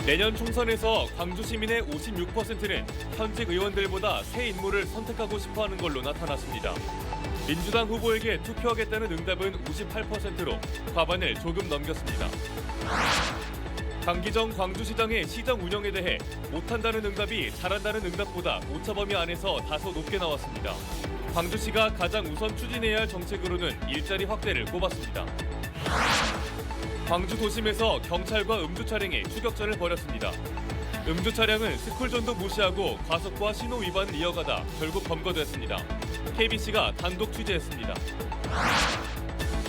내년 총선에서 광주 시민의 56%는 현직 의원들보다 새 인물을 선택하고 싶어하는 걸로 나타났습니다. 민주당 후보에게 투표하겠다는 응답은 58%로 과반을 조금 넘겼습니다. 강기정 광주시장의 시정 운영에 대해 못한다는 응답이 잘한다는 응답보다 오차범위 안에서 다소 높게 나왔습니다. 광주시가 가장 우선 추진해야 할 정책으로는 일자리 확대를 꼽았습니다. 광주 도심에서 경찰과 음주 차량이 추격전을 벌였습니다. 음주 차량은 스쿨존도 무시하고 과속과 신호 위반을 이어가다 결국 검거됐습니다. KBC가 단독 취재했습니다.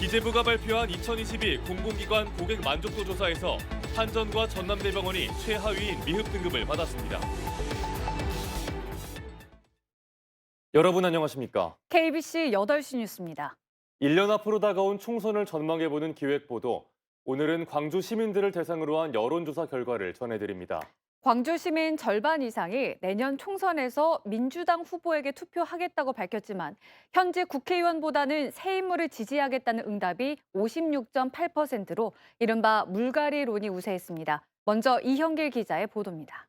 기재부가 발표한 2022 공공기관 고객 만족도 조사에서 한전과 전남대병원이 최하위인 미흡 등급을 받았습니다. 여러분 안녕하십니까? KBC 8시 뉴스입니다. 1년 앞으로 다가온 총선을 전망해보는 기획보도, 오늘은 광주 시민들을 대상으로 한 여론조사 결과를 전해드립니다. 광주 시민 절반 이상이 내년 총선에서 민주당 후보에게 투표하겠다고 밝혔지만 현재 국회의원보다는 새 인물을 지지하겠다는 응답이 56.8%로 이른바 물갈이론이 우세했습니다. 먼저 이형길 기자의 보도입니다.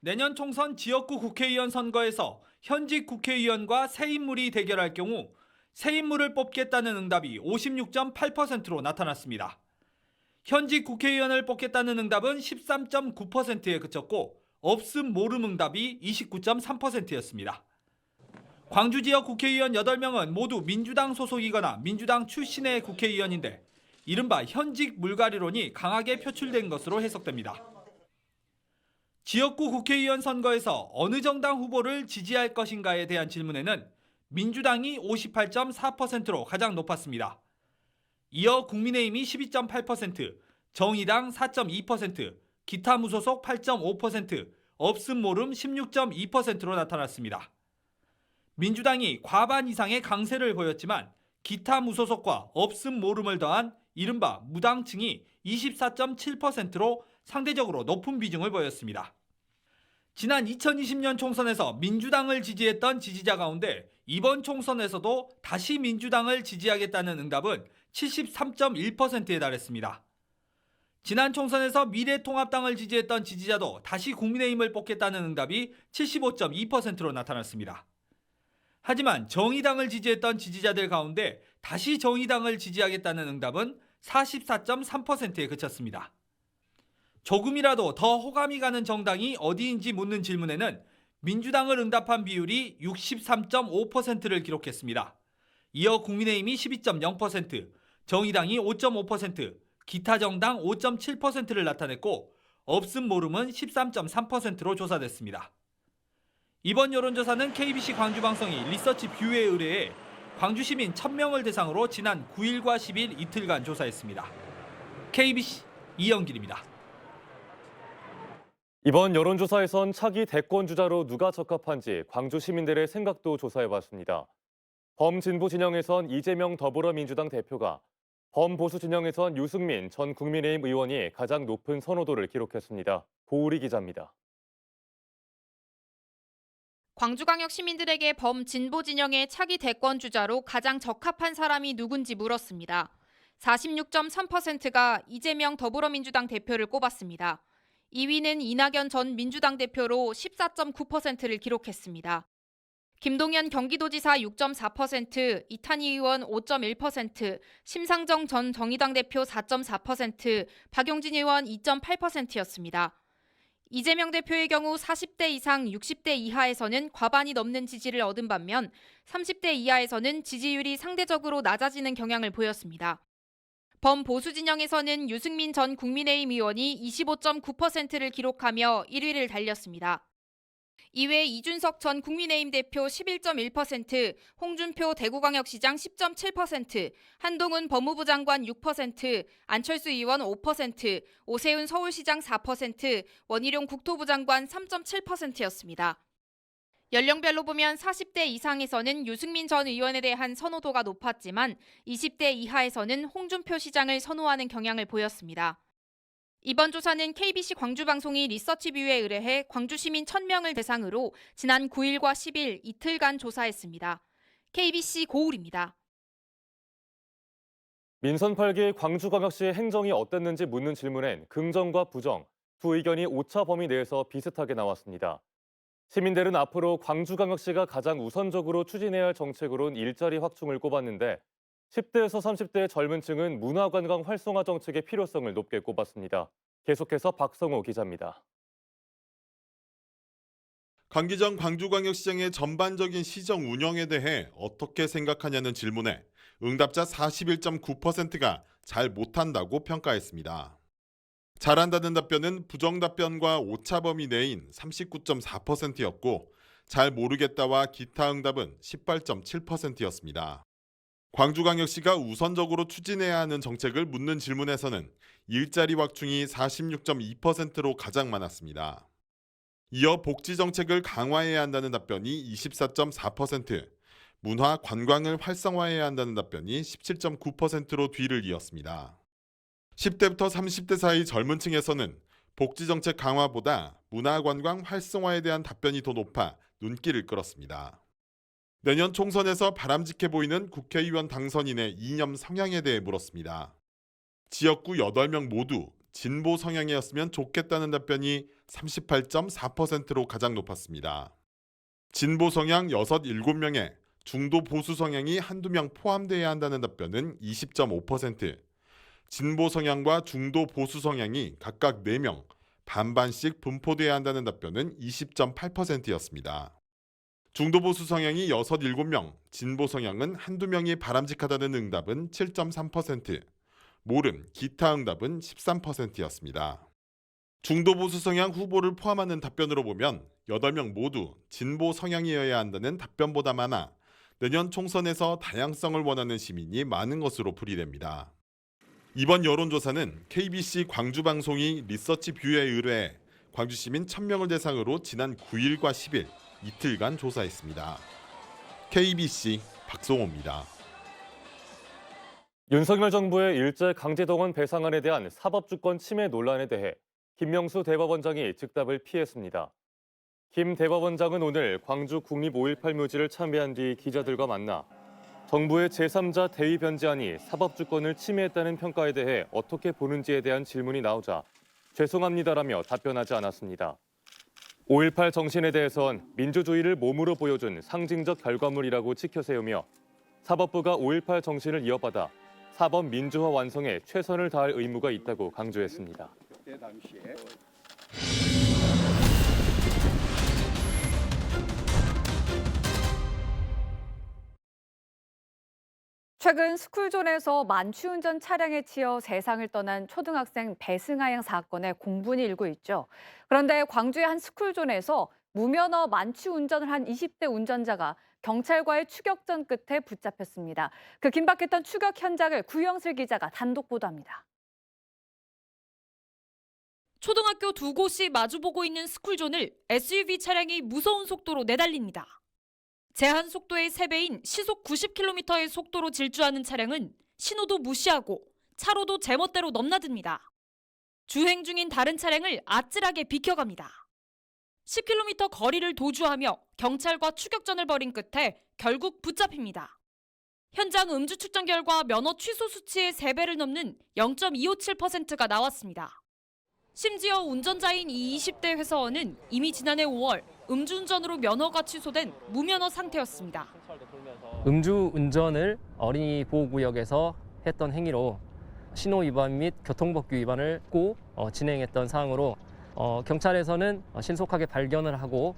내년 총선 지역구 국회의원 선거에서 현직 국회의원과 새 인물이 대결할 경우 새 인물을 뽑겠다는 응답이 56.8%로 나타났습니다. 현직 국회의원을 뽑겠다는 응답은 13.9%에 그쳤고 없음 모름 응답이 29.3%였습니다. 광주 지역 국회의원 8명은 모두 민주당 소속이거나 민주당 출신의 국회의원인데 이른바 현직 물갈이론이 강하게 표출된 것으로 해석됩니다. 지역구 국회의원 선거에서 어느 정당 후보를 지지할 것인가에 대한 질문에는 민주당이 58.4%로 가장 높았습니다. 이어 국민의힘이 12.8%, 정의당 4.2%, 기타 무소속 8.5%, 없음 모름 16.2%로 나타났습니다. 민주당이 과반 이상의 강세를 보였지만 기타 무소속과 없음 모름을 더한 이른바 무당층이 24.7%로 상대적으로 높은 비중을 보였습니다. 지난 2020년 총선에서 민주당을 지지했던 지지자 가운데 이번 총선에서도 다시 민주당을 지지하겠다는 응답은 73.1%에 달했습니다. 지난 총선에서 미래통합당을 지지했던 지지자도 다시 국민의힘을 뽑겠다는 응답이 75.2%로 나타났습니다. 하지만 정의당을 지지했던 지지자들 가운데 다시 정의당을 지지하겠다는 응답은 44.3%에 그쳤습니다. 조금이라도 더 호감이 가는 정당이 어디인지 묻는 질문에는 민주당을 응답한 비율이 63.5%를 기록했습니다. 이어 국민의힘이 12.0%, 정의당이 5.5%, 기타 정당 5.7%를 나타냈고 없음 모름은 13.3%로 조사됐습니다. 이번 여론조사는 KBC 광주방송이 리서치 뷰에 의뢰해 광주 시민 1000명을 대상으로 지난 9일과 10일 이틀간 조사했습니다. KBC 이영길입니다. 이번 여론조사에선 차기 대권 주자로 누가 적합한지 광주 시민들의 생각도 조사해봤습니다. 범진보 진영에선 이재명 더불어민주당 대표가, 범보수 진영에선 유승민 전 국민의힘 의원이 가장 높은 선호도를 기록했습니다. 고우리 기자입니다. 광주광역 시민들에게 범진보 진영의 차기 대권 주자로 가장 적합한 사람이 누군지 물었습니다. 46.3%가 이재명 더불어민주당 대표를 꼽았습니다. 2위는 이낙연 전 민주당 대표로 14.9%를 기록했습니다. 김동연 경기도지사 6.4%, 이탄희 의원 5.1%, 심상정 전 정의당 대표 4.4%, 박용진 의원 2.8%였습니다. 이재명 대표의 경우 40대 이상 60대 이하에서는 과반이 넘는 지지를 얻은 반면 30대 이하에서는 지지율이 상대적으로 낮아지는 경향을 보였습니다. 범보수 진영에서는 유승민 전 국민의힘 의원이 25.9%를 기록하며 1위를 달렸습니다. 이외 이준석 전 국민의힘 대표 11.1%, 홍준표 대구광역시장 10.7%, 한동훈 법무부 장관 6%, 안철수 의원 5%, 오세훈 서울시장 4%, 원희룡 국토부 장관 3.7%였습니다. 연령별로 보면 40대 이상에서는 유승민 전 의원에 대한 선호도가 높았지만 20대 이하에서는 홍준표 시장을 선호하는 경향을 보였습니다. 이번 조사는 KBC 광주방송이 리서치뷰에 의뢰해 광주 시민 1000명을 대상으로 지난 9일과 10일 이틀간 조사했습니다. KBC 고울입니다. 민선 8기 광주광역시의 행정이 어땠는지 묻는 질문엔 긍정과 부정, 두 의견이 오차 범위 내에서 비슷하게 나왔습니다. 시민들은 앞으로 광주광역시가 가장 우선적으로 추진해야 할 정책으론 일자리 확충을 꼽았는데 10대에서 30대의 젊은 층은 문화관광 활성화 정책의 필요성을 높게 꼽았습니다. 계속해서 박성호 기자입니다. 강기정 광주광역시장의 전반적인 시정 운영에 대해 어떻게 생각하냐는 질문에 응답자 41.9%가 잘 못한다고 평가했습니다. 잘한다는 답변은 부정 답변과 오차 범위 내인 39.4%였고 잘 모르겠다와 기타 응답은 18.7%였습니다. 광주광역시가 우선적으로 추진해야 하는 정책을 묻는 질문에서는 일자리 확충이 46.2%로 가장 많았습니다. 이어 복지 정책을 강화해야 한다는 답변이 24.4%, 문화 관광을 활성화해야 한다는 답변이 17.9%로 뒤를 이었습니다. 10대부터 30대 사이 젊은 층에서는 복지 정책 강화보다 문화 관광 활성화에 대한 답변이 더 높아 눈길을 끌었습니다. 내년 총선에서 바람직해 보이는 국회의원 당선인의 이념 성향에 대해 물었습니다. 지역구 8명 모두 진보 성향이었으면 좋겠다는 답변이 38.4%로 가장 높았습니다. 진보 성향 6, 7명에 중도 보수 성향이 한두 명 포함돼야 한다는 답변은 20.5%, 진보 성향과 중도 보수 성향이 각각 4명, 반반씩 분포돼야 한다는 답변은 20.8%였습니다. 중도 보수 성향이 6, 7명, 진보 성향은 한두 명이 바람직하다는 응답은 7.3%, 모름, 기타 응답은 13%였습니다. 중도 보수 성향 후보를 포함하는 답변으로 보면 8명 모두 진보 성향이어야 한다는 답변보다 많아 내년 총선에서 다양성을 원하는 시민이 많은 것으로 풀이됩니다. 이번 여론조사는 KBC 광주방송이 리서치뷰에 의뢰해 광주시민 1000명을 대상으로 지난 9일과 10일 이틀간 조사했습니다. KBC 박성호입니다. 윤석열 정부의 일제 강제동원 배상안에 대한 사법주권 침해 논란에 대해 김명수 대법원장이 즉답을 피했습니다. 김 대법원장은 오늘 광주 국립 5.18 묘지를 참배한 뒤 기자들과 만나 정부의 제3자 대위 변제안이 사법주권을 침해했다는 평가에 대해 어떻게 보는지에 대한 질문이 나오자 죄송합니다라며 답변하지 않았습니다. 5.18 정신에 대해선 민주주의를 몸으로 보여준 상징적 결과물이라고 치켜세우며 사법부가 5.18 정신을 이어받아 사법 민주화 완성에 최선을 다할 의무가 있다고 강조했습니다. 최근 스쿨존에서 만취운전 차량에 치여 세상을 떠난 초등학생 배승하 양 사건에 공분이 일고 있죠. 그런데 광주의 한 스쿨존에서 무면허 만취운전을 한 20대 운전자가 경찰과의 추격전 끝에 붙잡혔습니다. 그 긴박했던 추격 현장을 구영슬 기자가 단독 보도합니다. 초등학교 두 곳이 마주보고 있는 스쿨존을 SUV 차량이 무서운 속도로 내달립니다. 제한 속도의 3배인 시속 90km의 속도로 질주하는 차량은 신호도 무시하고 차로도 제멋대로 넘나듭니다. 주행 중인 다른 차량을 아찔하게 비켜갑니다. 10km 거리를 도주하며 경찰과 추격전을 벌인 끝에 결국 붙잡힙니다. 현장 음주 측정 결과 면허 취소 수치의 3배를 넘는 0.257%가 나왔습니다. 심지어 운전자인 이 20대 회사원은 이미 지난해 5월 음주운전으로 면허가 취소된 무면허 상태였습니다. 음주운전을 어린이 보호구역에서 했던 행위로 신호 위반 및 교통법규 위반을 꼭 진행했던 사항으로 경찰에서는 신속하게 발견을 하고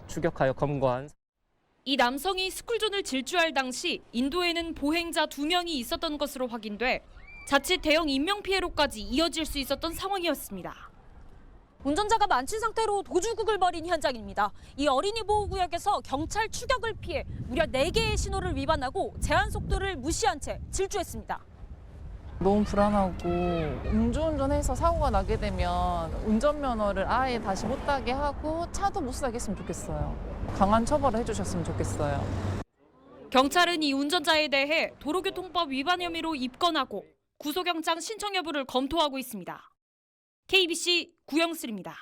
추격하여 검거한. 이 남성이 스쿨존을 질주할 당시 인도에는 보행자 2명이 있었던 것으로 확인돼 자칫 대형 인명피해로까지 이어질 수 있었던 상황이었습니다. 운전자가 만취 상태로 도주국을 벌인 현장입니다. 이 어린이 보호구역에서 경찰 추격을 피해 무려 4개의 신호를 위반하고 제한 속도를 무시한 채 질주했습니다. 너무 불안하고 음주운전해서 사고가 나게 되면 운전면허를 아예 다시 못 따게 하고 차도 못 사게 했으면 좋겠어요. 강한 처벌을 해주셨으면 좋겠어요. 경찰은 이 운전자에 대해 도로교통법 위반 혐의로 입건하고 구속영장 신청 여부를 검토하고 있습니다. KBC 구영슬입니다.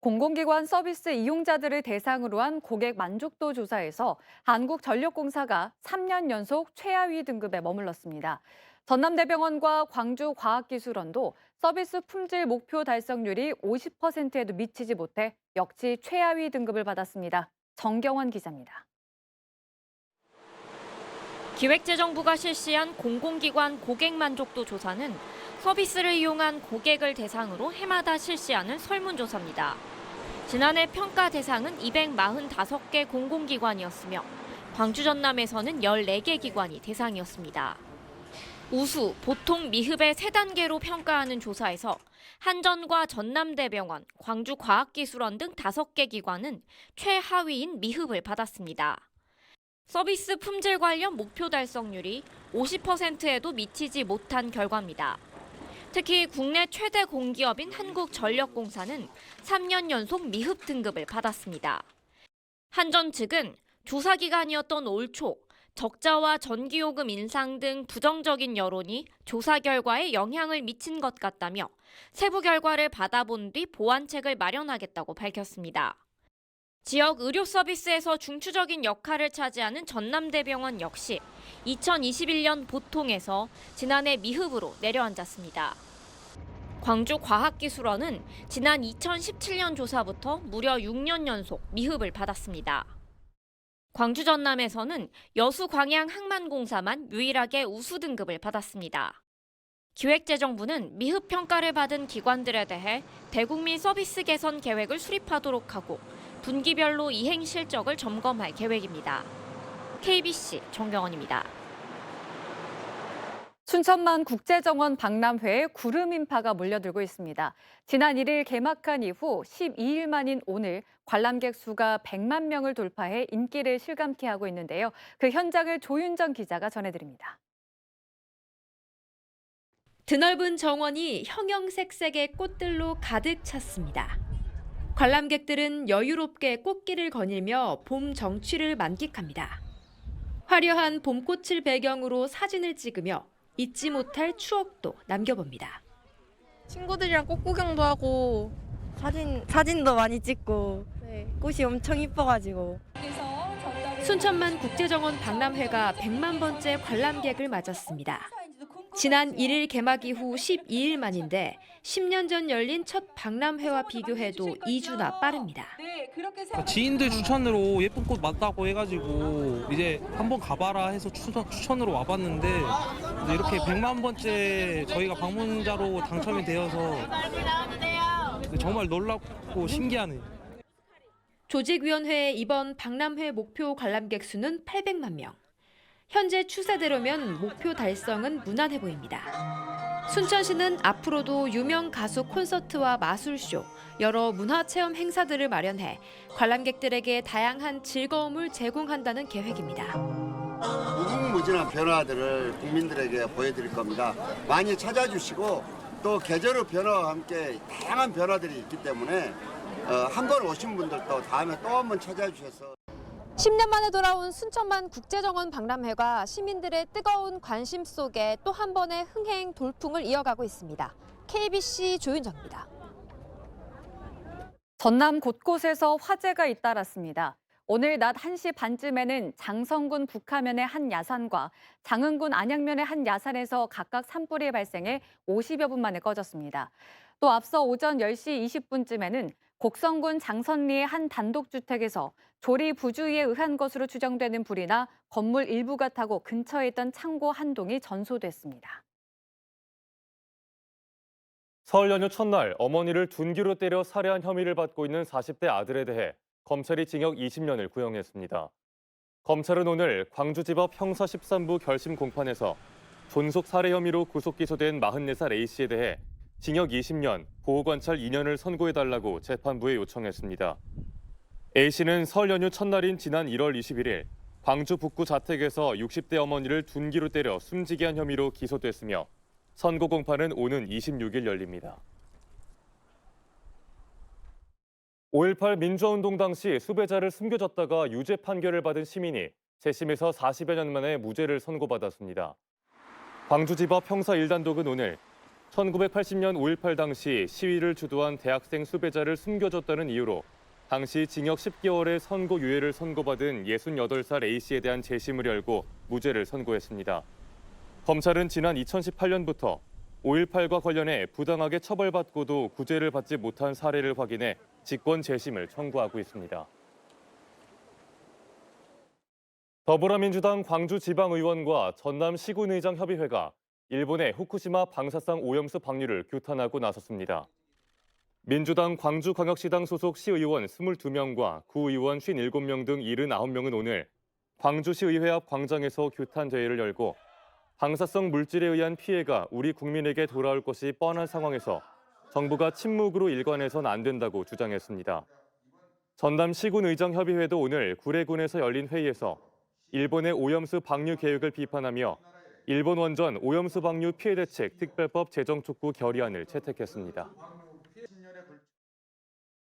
공공기관 서비스 이용자들을 대상으로 한 고객 만족도 조사에서 한국전력공사가 3년 연속 최하위 등급에 머물렀습니다. 전남대병원과 광주과학기술원도 서비스 품질 목표 달성률이 50%에도 미치지 못해 역시 최하위 등급을 받았습니다. 정경원 기자입니다. 기획재정부가 실시한 공공기관 고객 만족도 조사는 서비스를 이용한 고객을 대상으로 해마다 실시하는 설문조사입니다. 지난해 평가 대상은 245개 공공기관이었으며 광주 전남에서는 14개 기관이 대상이었습니다. 우수, 보통, 미흡의 3단계로 평가하는 조사에서 한전과 전남대병원, 광주과학기술원 등 5개 기관은 최하위인 미흡을 받았습니다. 서비스 품질 관련 목표 달성률이 50%에도 미치지 못한 결과입니다. 특히 국내 최대 공기업인 한국전력공사는 3년 연속 미흡 등급을 받았습니다. 한전 측은 조사 기간이었던 올 초 적자와 전기요금 인상 등 부정적인 여론이 조사 결과에 영향을 미친 것 같다며 세부 결과를 받아본 뒤 보완책을 마련하겠다고 밝혔습니다. 지역 의료 서비스에서 중추적인 역할을 차지하는 전남대병원 역시 2021년 보통에서 지난해 미흡으로 내려앉았습니다. 광주과학기술원은 지난 2017년 조사부터 무려 6년 연속 미흡을 받았습니다. 광주 전남에서는 여수 광양 항만공사만 유일하게 우수 등급을 받았습니다. 기획재정부는 미흡 평가를 받은 기관들에 대해 대국민 서비스 개선 계획을 수립하도록 하고 분기별로 이행 실적을 점검할 계획입니다. KBC 정경원입니다. 춘천만 국제정원 박람회에 구름 인파가 몰려들고 있습니다. 지난 1일 개막한 이후 12일 만인 오늘 관람객 수가 100만 명을 돌파해 인기를 실감케 하고 있는데요. 그 현장을 조윤정 기자가 전해드립니다. 드넓은 정원이 형형색색의 꽃들로 가득 찼습니다. 관람객들은 여유롭게 꽃길을 거닐며 봄 정취를 만끽합니다. 화려한 봄꽃을 배경으로 사진을 찍으며 잊지 못할 추억도 남겨봅니다. 친구들이랑 꽃 구경도 하고 사진도 많이 찍고 꽃이 엄청 이뻐가지고. 순천만 국제정원 박람회가 100만 번째 관람객을 맞았습니다. 지난 1일 개막 이후 12일 만인데 10년 전 열린 첫 박람회와 비교해도 2주나 빠릅니다. 지인들 추천으로 예쁜 꽃 맞다고 해가지고 이제 한번 가봐라 해서 추천으로 와봤는데 이제 이렇게 100만 번째 저희가 방문자로 당첨이 되어서 정말 놀랍고 신기하네요. 조직위원회의 이번 박람회 목표 관람객 수는 800만 명. 현재 추세대로면 목표 달성은 무난해 보입니다. 순천시는 앞으로도 유명 가수 콘서트와 마술쇼, 여러 문화체험 행사들을 마련해 관람객들에게 다양한 즐거움을 제공한다는 계획입니다. 무궁무진한 변화들을 국민들에게 보여드릴 겁니다. 많이 찾아주시고 또 계절의 변화와 함께 다양한 변화들이 있기 때문에 한 번 오신 분들도 다음에 또 한 번 찾아주셔서 10년 만에 돌아온 순천만 국제정원 박람회가 시민들의 뜨거운 관심 속에 또 한 번의 흥행 돌풍을 이어가고 있습니다. KBC 조윤정입니다. 전남 곳곳에서 화재가 잇따랐습니다. 오늘 낮 1시 반쯤에는 장성군 북하면의 한 야산과 장흥군 안양면의 한 야산에서 각각 산불이 발생해 50여 분 만에 꺼졌습니다. 또 앞서 오전 10시 20분쯤에는 곡성군 장선리의 한 단독주택에서 조리 부주의에 의한 것으로 추정되는 불이 나 건물 일부가 타고 근처에 있던 창고 한 동이 전소됐습니다. 설 연휴 첫날 어머니를 둔기로 때려 살해한 혐의를 받고 있는 40대 아들에 대해 검찰이 징역 20년을 구형했습니다. 검찰은 오늘 광주지법 형사 13부 결심 공판에서 존속 살해 혐의로 구속 기소된 44살 A씨에 대해 징역 20년, 보호관찰 2년을 선고해달라고 재판부에 요청했습니다. A씨는 설 연휴 첫날인 지난 1월 21일 광주 북구 자택에서 60대 어머니를 둔기로 때려 숨지게 한 혐의로 기소됐으며 선고 공판은 오는 26일 열립니다. 5.18 민주화운동 당시 수배자를 숨겨졌다가 유죄 판결을 받은 시민이 재심에서 40여 년 만에 무죄를 선고받았습니다. 광주지법 형사 1단독은 오늘 1980년 5.18 당시 시위를 주도한 대학생 수배자를 숨겨줬다는 이유로 당시 징역 10개월의 선고유예를 선고받은 68살 A씨에 대한 재심을 열고 무죄를 선고했습니다. 검찰은 지난 2018년부터 5.18과 관련해 부당하게 처벌받고도 구제를 받지 못한 사례를 확인해 직권 재심을 청구하고 있습니다. 더불어민주당 광주지방의원과 전남시군의장 협의회가 일본의 후쿠시마 방사성 오염수 방류를 규탄하고 나섰습니다. 민주당 광주광역시당 소속 시의원 22명과 구의원 57명 등 79명은 오늘 광주시의회 앞 광장에서 규탄 대회를 열고 방사성 물질에 의한 피해가 우리 국민에게 돌아올 것이 뻔한 상황에서 정부가 침묵으로 일관해선 안 된다고 주장했습니다. 전남시군의장협의회도 오늘 구례군에서 열린 회의에서 일본의 오염수 방류 계획을 비판하며 일본 원전 오염수 방류 피해 대책 특별법 제정 촉구 결의안을 채택했습니다.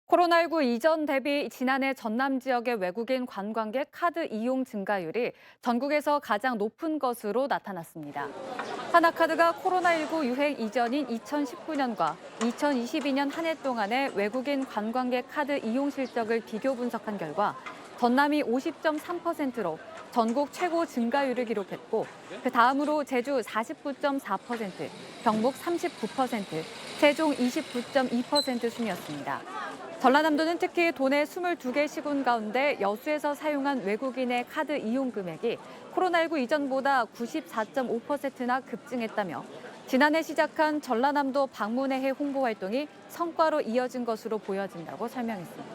코로나19 이전 대비 지난해 전남 지역의 외국인 관광객 카드 이용 증가율이 전국에서 가장 높은 것으로 나타났습니다. 하나카드가 코로나19 유행 이전인 2019년과 2022년 한 해 동안의 외국인 관광객 카드 이용 실적을 비교 분석한 결과 전남이 50.3%로 전국 최고 증가율을 기록했고 그 다음으로 제주 49.4%, 경북 39%, 세종 29.2% 순이었습니다. 전라남도는 특히 도내 22개 시군 가운데 여수에서 사용한 외국인의 카드 이용 금액이 코로나19 이전보다 94.5%나 급증했다며 지난해 시작한 전라남도 방문의 해 홍보 활동이 성과로 이어진 것으로 보여진다고 설명했습니다.